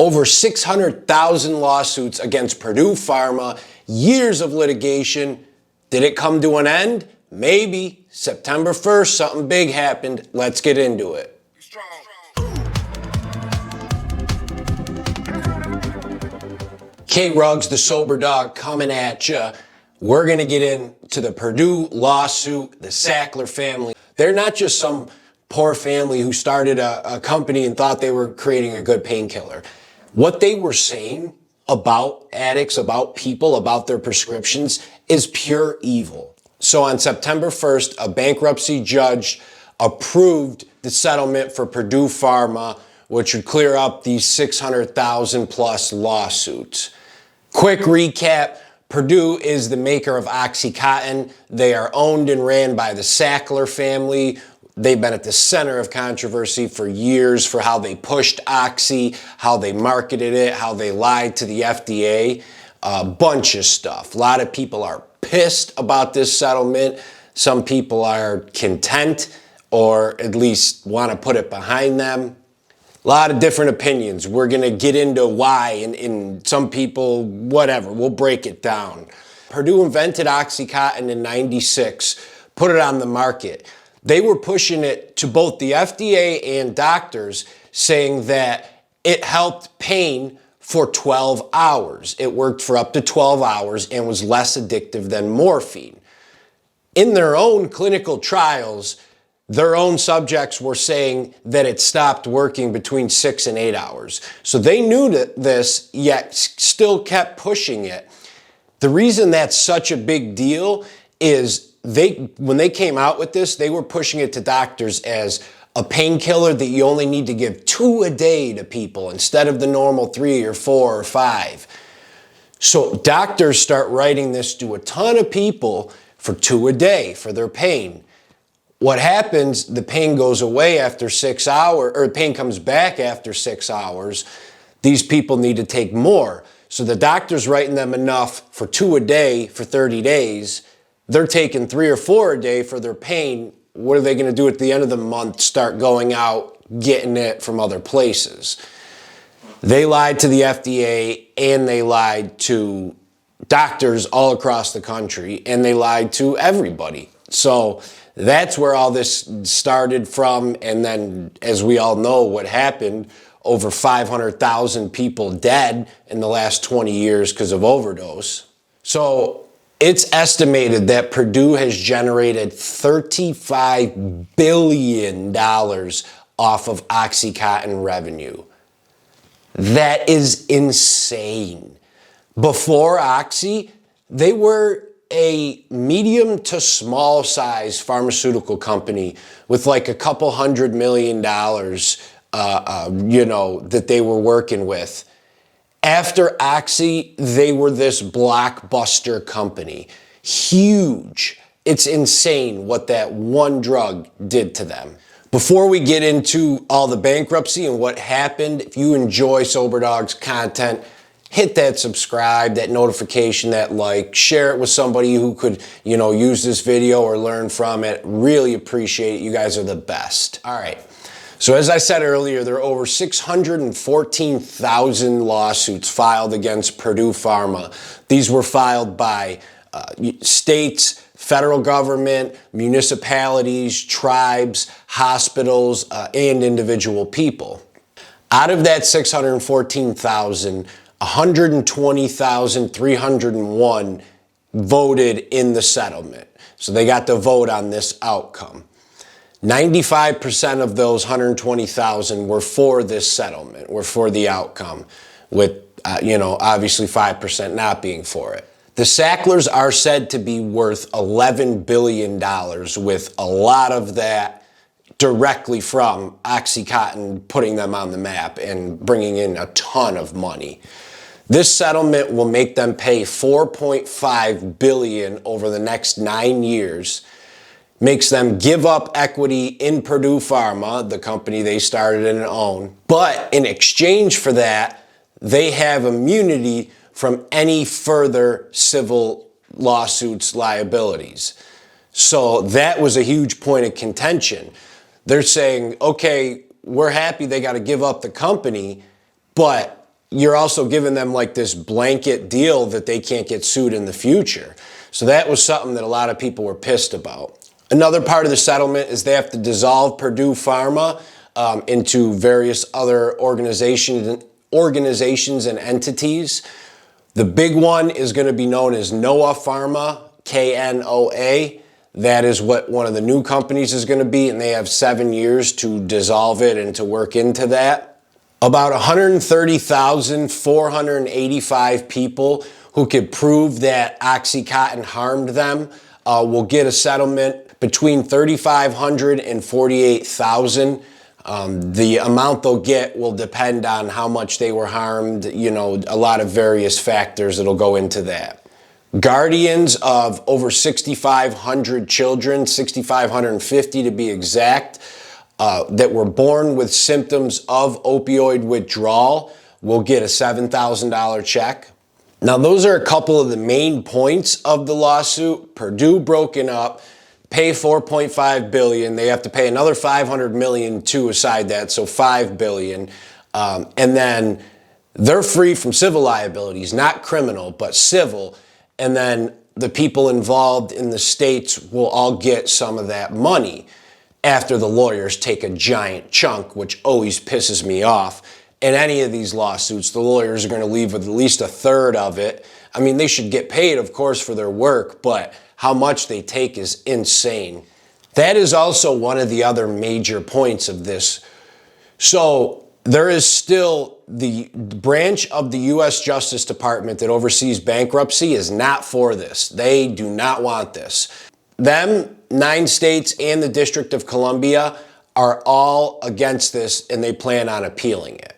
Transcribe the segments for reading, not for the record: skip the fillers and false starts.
Over 600,000 lawsuits against Purdue Pharma, years of litigation. Did it come to an end? Maybe. September 1st, something big happened. Let's get into it. K-Ruggs, the Soberdog, coming at ya. We're going to get into the Purdue lawsuit, the Sackler family. They're not just some poor family who started a company and thought they were creating a good painkiller. What they were saying about addicts, about people, about their prescriptions is pure evil. So on September 1st, a bankruptcy judge approved the settlement for Purdue Pharma, which would clear up these 600,000 plus lawsuits. Quick recap, Purdue is the maker of OxyContin. They are owned and ran by the Sackler family. They've been at the center of controversy for years for how they pushed Oxy, how they marketed it, how they lied to the FDA, a bunch of stuff. A lot of people are pissed about this settlement. Some people are content or at least want to put it behind them. A lot of different opinions. We're going to get into why, and some people, whatever, we'll break it down. Purdue invented OxyContin in '96, put it on the market. They were pushing it to both the FDA and doctors, saying that it helped pain for 12 hours. It worked for up to 12 hours and was less addictive than morphine. In their own clinical trials, their own subjects were saying that it stopped working between 6 and 8 hours. So they knew this, yet still kept pushing it. The reason that's such a big deal is when they came out with this, they were pushing it to doctors as a painkiller that you only need to give 2 a day to people instead of the normal 3 or 4 or 5. So doctors start writing this to a ton of people for 2 a day for their pain. What happens, the pain goes away after 6 hours, or pain comes back after 6 hours. These people need to take more. So the doctor's writing them enough for 2 a day for 30 days. They're taking 3 or 4 a day for their pain. What are they going to do at the end of the month? Start going out, getting it from other places. They lied to the FDA and they lied to doctors all across the country and they lied to everybody. So that's where all this started from. And then, as we all know what happened, over 500,000 people dead in the last 20 years because of overdose. So it's estimated that Purdue has generated $35 billion off of OxyContin revenue. That is insane. Before Oxy, they were a medium to small size pharmaceutical company with like a couple $100 million, that they were working with. After Oxy, they were this blockbuster company. Huge. It's insane what that one drug did to them. Before we get into all the bankruptcy and what happened, if you enjoy Soberdog's content, hit that subscribe, that notification, that like, share it with somebody who could, use this video or learn from it. Really appreciate it. You guys are the best. All right. So as I said earlier, there are over 614,000 lawsuits filed against Purdue Pharma. These were filed by states, federal government, municipalities, tribes, hospitals, and individual people. Out of that 614,000, 120,301 voted in the settlement. So they got to vote on this outcome. 95% of those 120,000 were for this settlement, were for the outcome, with, obviously 5% not being for it. The Sacklers are said to be worth $11 billion, with a lot of that directly from OxyContin putting them on the map and bringing in a ton of money. This settlement will make them pay $4.5 billion over the next 9 years, makes them give up equity in Purdue Pharma, the company they started and own. But in exchange for that, they have immunity from any further civil lawsuits, liabilities. So that was a huge point of contention. They're saying, okay, we're happy they got to give up the company, but you're also giving them like this blanket deal that they can't get sued in the future. So that was something that a lot of people were pissed about. Another part of the settlement is they have to dissolve Purdue Pharma into various other organizations and entities. The big one is going to be known as Noah Pharma, Knoa. That is what one of the new companies is going to be, and they have 7 years to dissolve it and to work into that. About 130,485 people who could prove that OxyContin harmed them will get a settlement between 3,500 and 48,000. The amount they'll get will depend on how much they were harmed, a lot of various factors that'll go into that. Guardians of over 6,500 children, 6,550 to be exact, that were born with symptoms of opioid withdrawal will get a $7,000 check. Now, those are a couple of the main points of the lawsuit. Purdue broken up, pay $4.5 billion. They have to pay another $500 million to aside that, so $5 billion. And then they're free from civil liabilities, not criminal, but civil. And then the people involved in the states will all get some of that money after the lawyers take a giant chunk, which always pisses me off. In any of these lawsuits, the lawyers are going to leave with at least a third of it. I mean, they should get paid, of course, for their work, but how much they take is insane. That is also one of the other major points of this. So there is still the branch of the U.S. Justice Department that oversees bankruptcy is not for this. They do not want this. Them, 9 states, and the District of Columbia are all against this, and they plan on appealing it.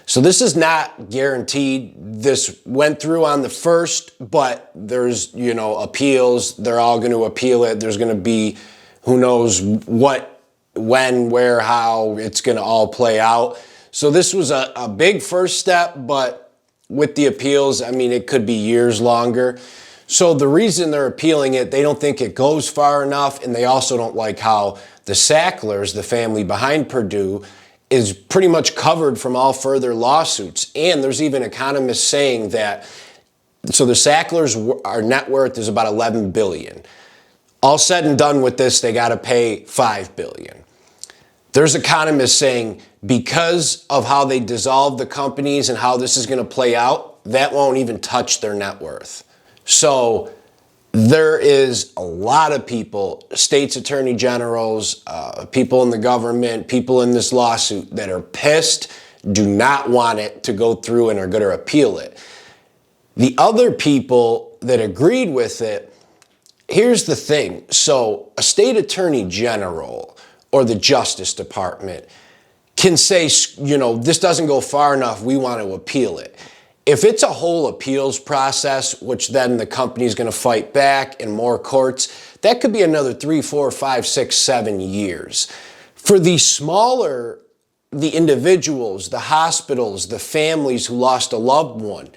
So this is not guaranteed. This went through on the 1st, but there's, appeals. They're all going to appeal it. There's going to be, who knows what, when, where, how it's going to all play out. So this was a big first step, but with the appeals, I mean, it could be years longer. So the reason they're appealing it, they don't think it goes far enough, and they also don't like how the Sacklers, the family behind Purdue, is pretty much covered from all further lawsuits. And there's even economists saying that, so the Sacklers, our net worth is about $11 billion. All said and done with this, they got to pay $5 billion. There's economists saying because of how they dissolve the companies and how this is going to play out, that won't even touch their net worth. So there is a lot of people, states attorney generals, people in the government, people in this lawsuit that are pissed, do not want it to go through and are going to appeal it. The other people that agreed with it, here's the thing. So a state attorney general or the Justice Department can say, this doesn't go far enough, we want to appeal it. If it's a whole appeals process, which then the company's going to fight back in more courts, that could be another 3, 4, 5, 6, 7 years. For the smaller, the individuals, the hospitals, the families who lost a loved one,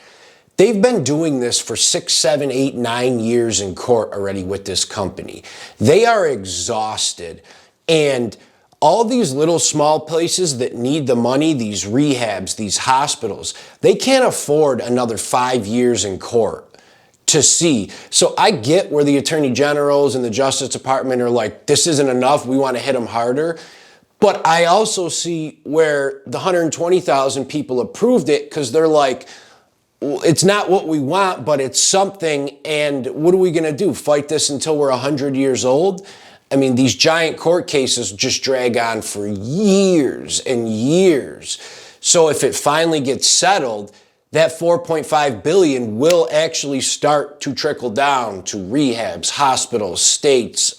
they've been doing this for 6, 7, 8, 9 years in court already with this company. They are exhausted. And all these little small places that need the money, these rehabs, these hospitals, they can't afford another 5 years in court to see. So I get where the attorney generals and the Justice Department are like, this isn't enough, we want to hit them harder. But I also see where the 120,000 people approved it because they're like, well, it's not what we want, but it's something, and what are we going to do, fight this until we're 100 years old? I mean, these giant court cases just drag on for years and years. So if it finally gets settled, that $4.5 billion will actually start to trickle down to rehabs, hospitals, states,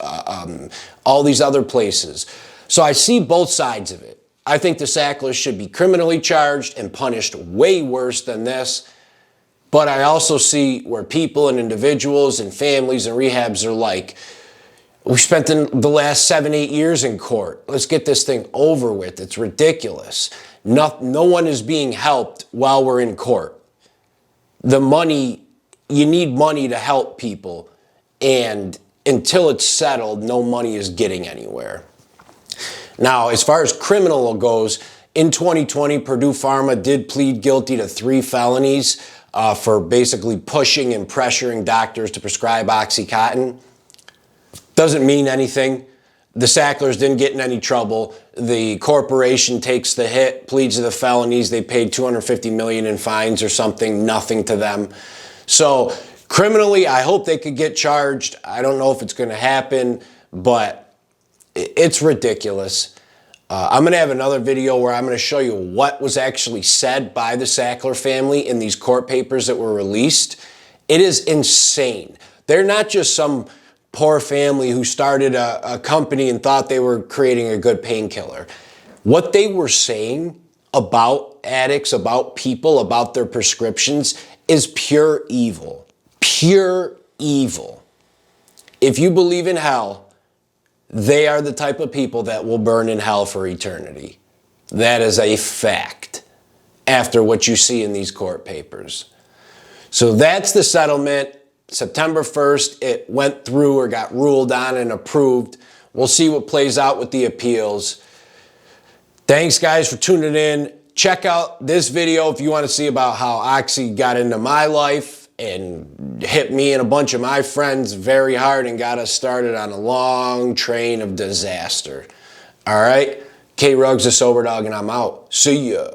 all these other places. So I see both sides of it. I think the Sacklers should be criminally charged and punished way worse than this. But I also see where people and individuals and families and rehabs are like, we spent the last 7, 8 years in court. Let's get this thing over with. It's ridiculous. No one is being helped while we're in court. The money, you need money to help people. And until it's settled, no money is getting anywhere. Now, as far as criminal goes, In 2020, Purdue Pharma did plead guilty to 3 felonies for basically pushing and pressuring doctors to prescribe OxyContin. Doesn't mean anything. The Sacklers didn't get in any trouble. The corporation takes the hit, pleads to the felonies. They paid $250 million in fines or something, nothing to them. So criminally, I hope they could get charged. I don't know if it's going to happen, but it's ridiculous. I'm going to have another video where I'm going to show you what was actually said by the Sackler family in these court papers that were released. It is insane. They're not just some poor family who started a company and thought they were creating a good painkiller. What they were saying about addicts, about people, about their prescriptions is pure evil. Pure evil. If you believe in hell, they are the type of people that will burn in hell for eternity. That is a fact after what you see in these court papers. So that's the settlement. September 1st, it went through or got ruled on and approved. We'll see what plays out with the appeals. Thanks, guys, for tuning in. Check out this video if you want to see about how Oxy got into my life and hit me and a bunch of my friends very hard and got us started on a long train of disaster. All right? K-Ruggs, the Soberdog, and I'm out. See ya.